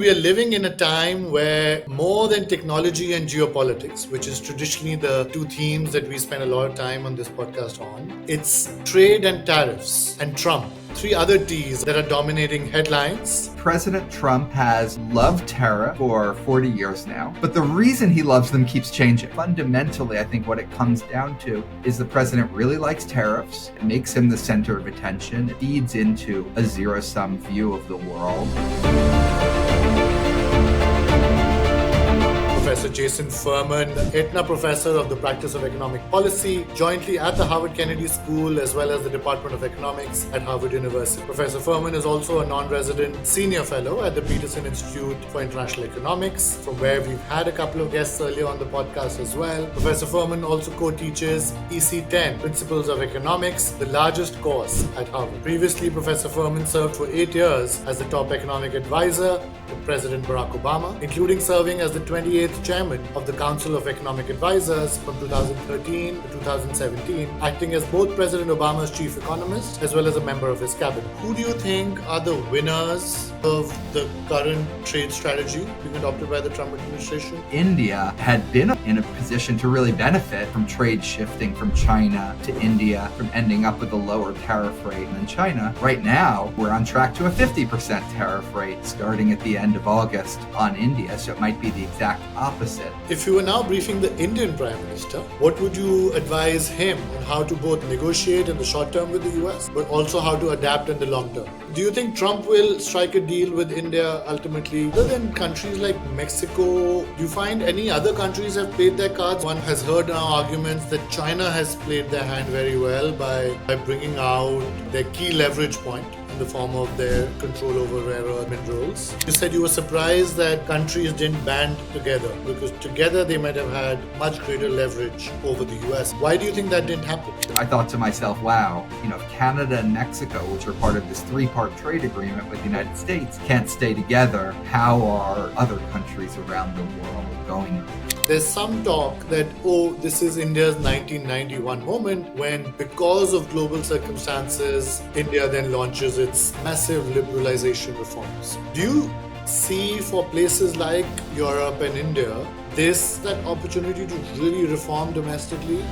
We are living in a time where more than technology and geopolitics, which is traditionally the two themes that we spend a lot of time on this podcast on, it's trade and tariffs and Trump. Three other T's that are dominating headlines. President Trump has loved tariff for 40 years now, but the reason he loves them keeps changing. Fundamentally, I think what it comes down to is the president really likes tariffs. It makes him the center of attention. It feeds into a zero-sum view of the world. Professor Jason Furman, Aetna Professor of the Practice of Economic Policy, jointly at the Harvard Kennedy School as well as the Department of Economics at Harvard University. Professor Furman is also a non-resident senior fellow at the Peterson Institute for International Economics, from where we've had a couple of guests earlier on the podcast as well. Professor Furman also co-teaches EC10, Principles of Economics, the largest course at Harvard. Previously, Professor Furman served for 8 years as the top economic advisor to President Barack Obama, including serving as the 28th chairman of the Council of Economic Advisors from 2013 to 2017, acting as both President Obama's chief economist as well as a member of his cabinet. Who do you think are the winners of the current trade strategy being adopted by the Trump administration? India had been in a position to really benefit from trade shifting from China to India, from ending up with a lower tariff rate than China. Right now, we're on track to a 50% tariff rate starting at the end of August on India, so it might be the exact opposite. If you were now briefing the Indian Prime Minister, what would you advise him on how to both negotiate in the short term with the US, but also how to adapt in the long term? Do you think Trump will strike a deal with India ultimately? Other than countries like Mexico, do you find any other countries have played their cards? One has heard now arguments that China has played their hand very well by bringing out their key leverage point in the form of their control over rare earth minerals. You said you were surprised that countries didn't band together because together they might have had much greater leverage over the US. Why do you think that didn't happen? I thought to myself, wow, if Canada and Mexico, which are part of this three-part trade agreement with the United States, can't stay together, how are other countries around the world going? There's some talk that, this is India's 1991 moment when, because of global circumstances, India then launches its massive liberalization reforms. Do you see for places like Europe and India, that opportunity to really reform domestically?